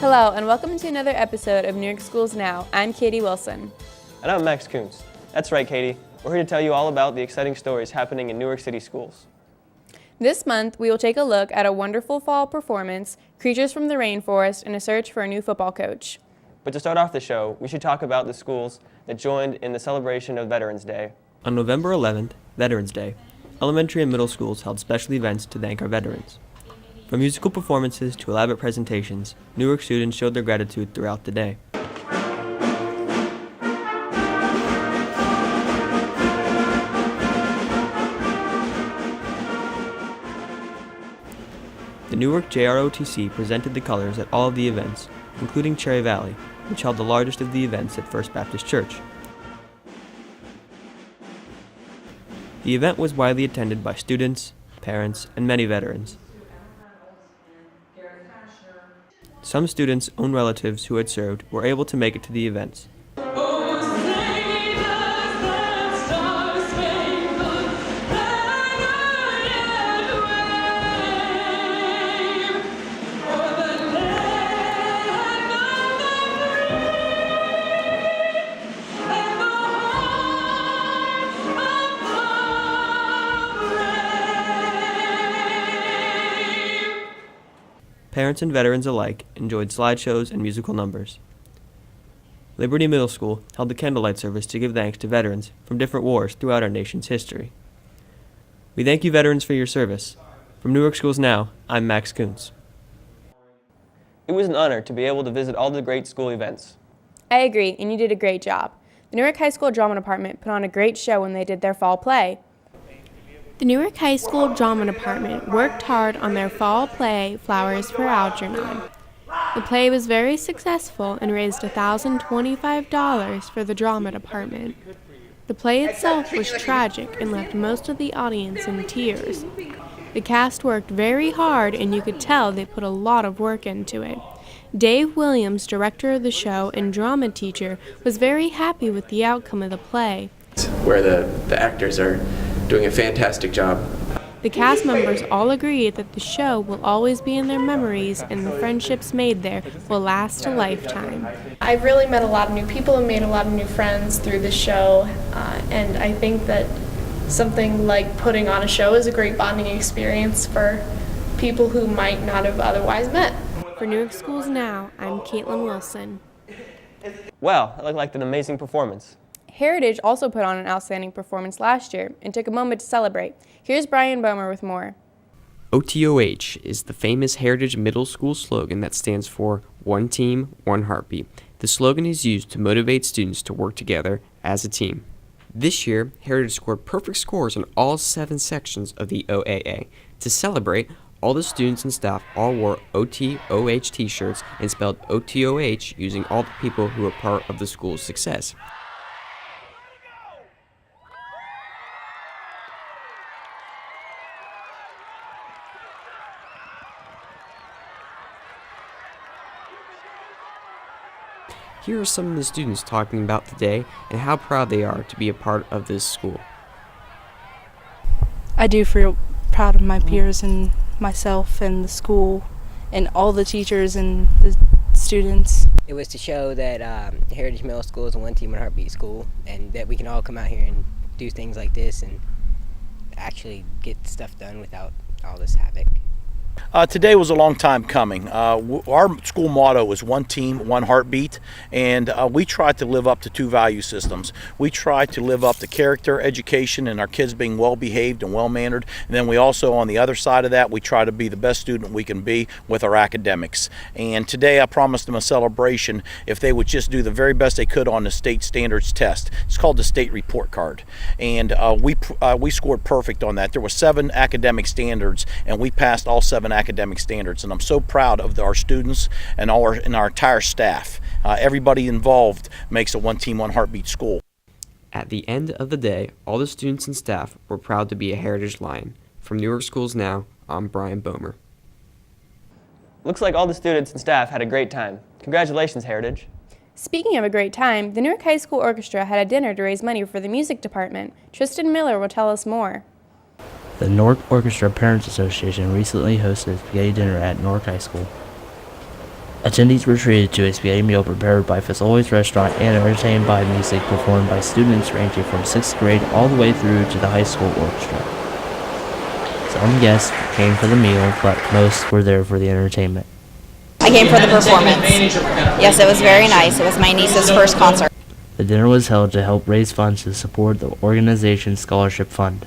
Hello, and welcome to another episode of Newark Schools Now. I'm Katie Wilson. And I'm Max Kuntz. That's right, Katie. We're here to tell you all about the exciting stories happening in Newark City schools. This month, we will take a look at a wonderful fall performance, creatures from the rainforest, and a search for a new football coach. But to start off the show, we should talk about the schools that joined in the celebration of Veterans Day. On November 11th, Veterans Day, elementary and middle schools held special events to thank our veterans. From musical performances to elaborate presentations, Newark students showed their gratitude throughout the day. The Newark JROTC presented the colors at all of the events, including Cherry Valley, which held the largest of the events at First Baptist Church. The event was widely attended by students, parents, and many veterans. Some students' own relatives who had served were able to make it to the events. Parents and veterans alike enjoyed slideshows and musical numbers. Liberty Middle School held a candlelight service to give thanks to veterans from different wars throughout our nation's history. We thank you, veterans, for your service. From Newark Schools Now, I'm Max Kuntz. It was an honor to be able to visit all the great school events. I agree, and you did a great job. The Newark High School Drama Department put on a great show when they did their fall play. The Newark High School Drama Department worked hard on their fall play, Flowers for Algernon. The play was very successful and raised $1,025 for the drama department. The play itself was tragic and left most of the audience in tears. The cast worked very hard, and you could tell they put a lot of work into it. Dave Williams, director of the show and drama teacher, was very happy with the outcome of the play. Where the actors are doing a fantastic job. The cast members all agreed that the show will always be in their memories, and the friendships made there will last a lifetime. I've really met a lot of new people and made a lot of new friends through the show, and I think that something like putting on a show is a great bonding experience for people who might not have otherwise met. For Newark Schools Now, I'm Caitlin Wilson. Wow, that looked like an amazing performance. Heritage also put on an outstanding performance last year and took a moment to celebrate. Here's Brian Bomer with more. OTOH is the famous Heritage Middle School slogan that stands for One Team, One Heartbeat. The slogan is used to motivate students to work together as a team. This year, Heritage scored perfect scores in all 7 sections of the OAA. To celebrate, all the students and staff all wore OTOH t-shirts and spelled OTOH using all the people who were part of the school's success. Here are some of the students talking about the day and how proud they are to be a part of this school. I do feel proud of my peers and myself and the school and all the teachers and the students. It was to show that Heritage Middle School is a one team, one heartbeat school, and that we can all come out here and do things like this and actually get stuff done without all this havoc. Today was a long time coming. Our school motto is one team, one heartbeat, and we try to live up to 2 value systems. We try to live up to character, education, and our kids being well behaved and well mannered. And then we also, on the other side of that, we try to be the best student we can be with our academics. And today I promised them a celebration if they would just do the very best they could on the state standards test. It's called the state report card, and we scored perfect on that. There were 7 academic standards, and we passed all 7 academic standards, and I'm so proud of our students and our entire staff. Everybody involved makes a one team, one heartbeat school. At the end of the day, all the students and staff were proud to be a Heritage Lion. From Newark Schools Now, I'm Brian Bomer. Looks like all the students and staff had a great time. Congratulations, Heritage. Speaking of a great time, the Newark High School Orchestra had a dinner to raise money for the music department. Tristan Miller will tell us more. The Newark Orchestra Parents Association recently hosted a spaghetti dinner at Newark High School. Attendees were treated to a spaghetti meal prepared by Fazoli's restaurant and entertained by music performed by students ranging from 6th grade all the way through to the high school orchestra. Some guests came for the meal, but most were there for the entertainment. I came for the performance. Yes, it was very nice. It was my niece's first concert. The dinner was held to help raise funds to support the organization's scholarship fund.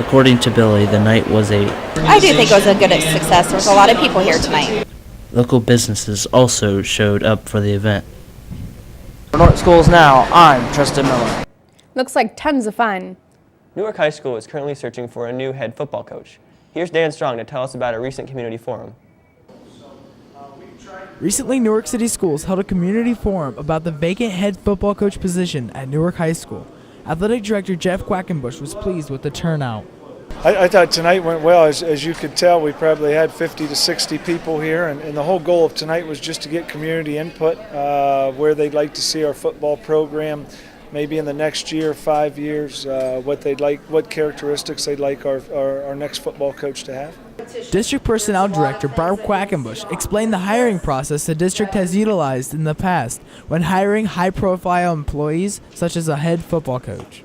According to Billy, the night was I do think it was a good success. There's a lot of people here tonight. Local businesses also showed up for the event. For Newark Schools Now, I'm Tristan Miller. Looks like tons of fun. Newark High School is currently searching for a new head football coach. Here's Dan Strong to tell us about a recent community forum. Recently, Newark City Schools held a community forum about the vacant head football coach position at Newark High School. Athletic Director Jeff Quackenbush was pleased with the turnout. I thought tonight went well. As you could tell, we probably had 50 to 60 people here, and the whole goal of tonight was just to get community input, where they'd like to see our football program maybe in the next year, 5 years, what they'd like, what characteristics they'd like our next football coach to have. District Personnel Director Barb Quackenbush explained the hiring process the district has utilized in the past when hiring high-profile employees such as a head football coach.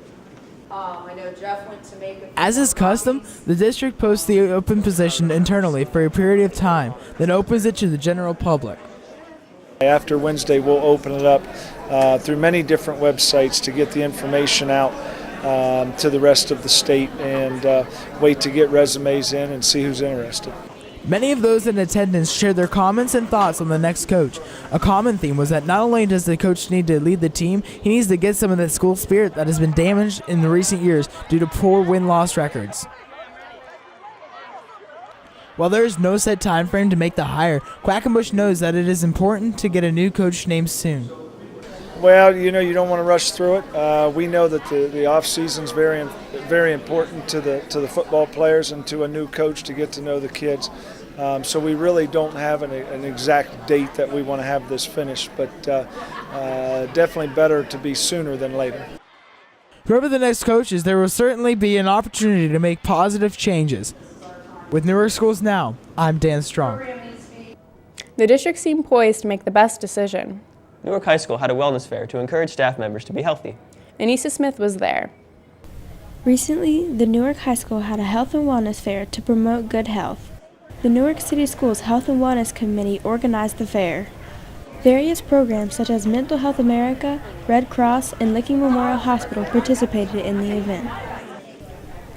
I know Jeff went to make As is custom, the district posts the open position internally for a period of time, then opens it to the general public. After Wednesday, we'll open it up through many different websites to get the information out to the rest of the state and wait to get resumes in and see who's interested. Many of those in attendance shared their comments and thoughts on the next coach. A common theme was that not only does the coach need to lead the team, he needs to get some of that school spirit that has been damaged in the recent years due to poor win-loss records. While there is no set time frame to make the hire, Quackenbush knows that it is important to get a new coach named soon. Well, you don't want to rush through it. We know that the off season is very important to the football players and to a new coach to get to know the kids. So we really don't have an exact date that we want to have this finished, but definitely better to be sooner than later. Whoever the next coach is, there will certainly be an opportunity to make positive changes. With Newark Schools Now, I'm Dan Strong. The district seemed poised to make the best decision. Newark High School had a wellness fair to encourage staff members to be healthy. Anissa Smith was there. Recently, the Newark High School had a health and wellness fair to promote good health. The Newark City Schools Health and Wellness Committee organized the fair. Various programs such as Mental Health America, Red Cross, and Licking Memorial Hospital participated in the event.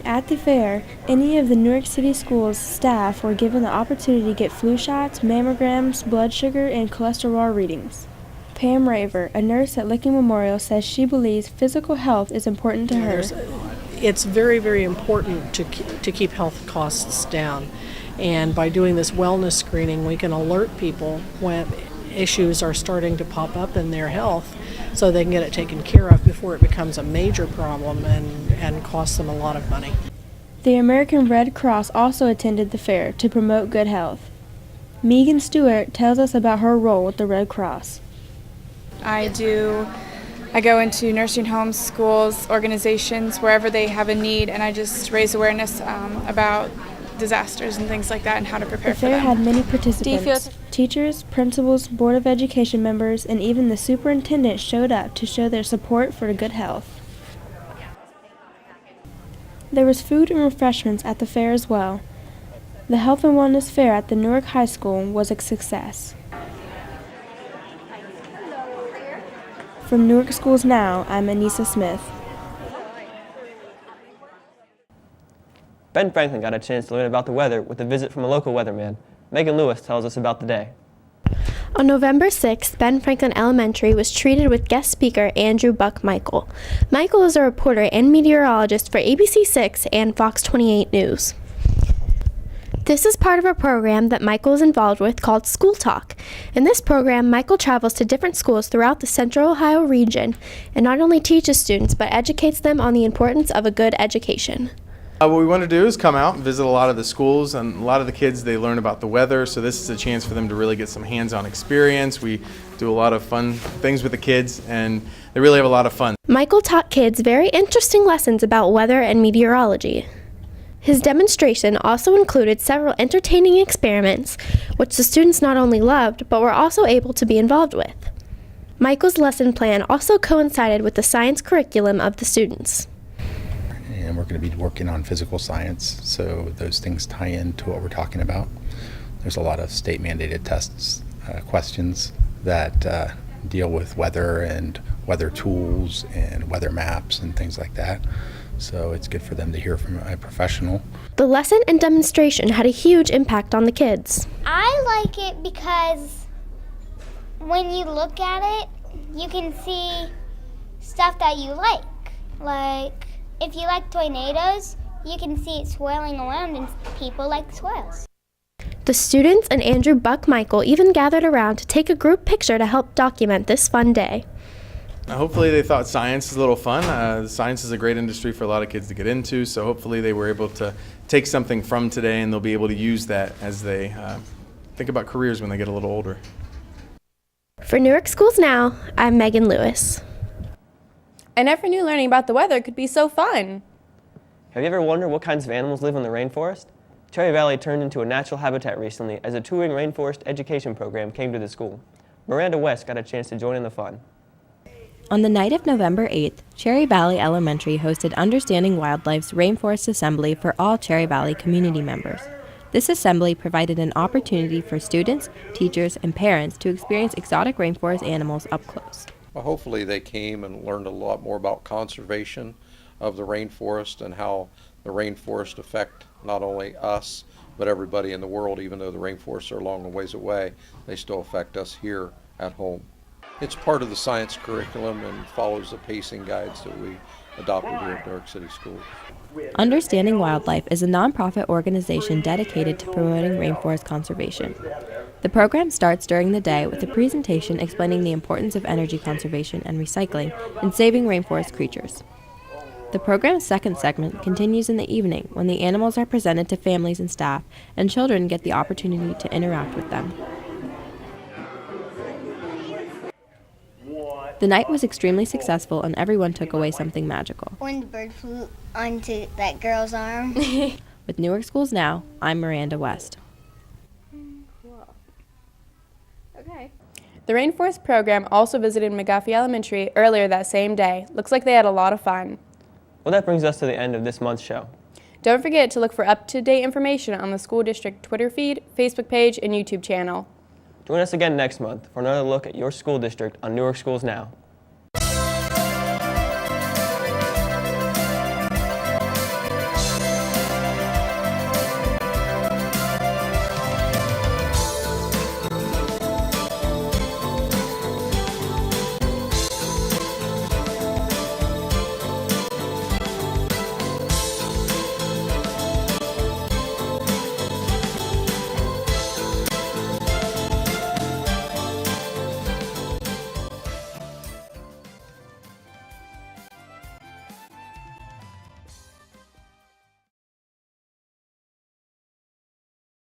At the fair, any of the Newark City Schools staff were given the opportunity to get flu shots, mammograms, blood sugar, and cholesterol readings. Pam Raver, a nurse at Licking Memorial, says she believes physical health is important to her. It's very, very important to keep health costs down. And by doing this wellness screening, we can alert people when issues are starting to pop up in their health so they can get it taken care of before it becomes a major problem and costs them a lot of money. The American Red Cross also attended the fair to promote good health. Megan Stewart tells us about her role with the Red Cross. I go into nursing homes, schools, organizations, wherever they have a need, and I just raise awareness about disasters and things like that and how to prepare for them. The fair had many participants. Teachers, principals, Board of Education members, and even the superintendent showed up to show their support for good health. There was food and refreshments at the fair as well. The Health and Wellness Fair at the Newark High School was a success. From Newark Schools Now, I'm Anissa Smith. Ben Franklin got a chance to learn about the weather with a visit from a local weatherman. Megan Lewis tells us about the day. On November 6th, Ben Franklin Elementary was treated with guest speaker Andrew Buck Michael. Michael is a reporter and meteorologist for ABC6 and Fox 28 News. This is part of a program that Michael is involved with called School Talk. In this program, Michael travels to different schools throughout the Central Ohio region and not only teaches students but educates them on the importance of a good education. What we want to do is come out and visit a lot of the schools, and a lot of the kids, they learn about the weather, so this is a chance for them to really get some hands-on experience. We do a lot of fun things with the kids, and they really have a lot of fun. Michael taught kids very interesting lessons about weather and meteorology. His demonstration also included several entertaining experiments, which the students not only loved, but were also able to be involved with. Michael's lesson plan also coincided with the science curriculum of the students. And we're going to be working on physical science, so those things tie into what we're talking about. There's a lot of state-mandated tests, questions that deal with weather and weather tools and weather maps and things like that. So it's good for them to hear from a professional. The lesson and demonstration had a huge impact on the kids. I like it because when you look at it, you can see stuff that you like. Like, if you like tornadoes, you can see it swirling around, and people like swirls. The students and Andrew Buck-Michael even gathered around to take a group picture to help document this fun day. Hopefully they thought science is a little fun. Science is a great industry for a lot of kids to get into, so hopefully they were able to take something from today and they'll be able to use that as they think about careers when they get a little older. For Newark Schools Now, I'm Megan Lewis. I never knew learning about the weather could be so fun. Have you ever wondered what kinds of animals live in the rainforest? Cherry Valley turned into a natural habitat recently as a touring rainforest education program came to the school. Miranda West got a chance to join in the fun. On the night of November 8th, Cherry Valley Elementary hosted Understanding Wildlife's Rainforest Assembly for all Cherry Valley community members. This assembly provided an opportunity for students, teachers, and parents to experience exotic rainforest animals up close. Well, hopefully they came and learned a lot more about conservation of the rainforest and how the rainforest affect not only us, but everybody in the world. Even though the rainforests are a long ways away, they still affect us here at home. It's part of the science curriculum and follows the pacing guides that we adopted here at Newark City Schools. Understanding Wildlife is a nonprofit organization dedicated to promoting rainforest conservation. The program starts during the day with a presentation explaining the importance of energy conservation and recycling in saving rainforest creatures. The program's second segment continues in the evening when the animals are presented to families and staff, and children get the opportunity to interact with them. The night was extremely successful and everyone took away something magical. When the bird flew onto that girl's arm. With Newark Schools Now, I'm Miranda West. Okay. The Rainforest program also visited McGuffey Elementary earlier that same day. Looks like they had a lot of fun. Well, that brings us to the end of this month's show. Don't forget to look for up-to-date information on the school district Twitter feed, Facebook page, and YouTube channel. Join us again next month for another look at your school district on Newark Schools Now.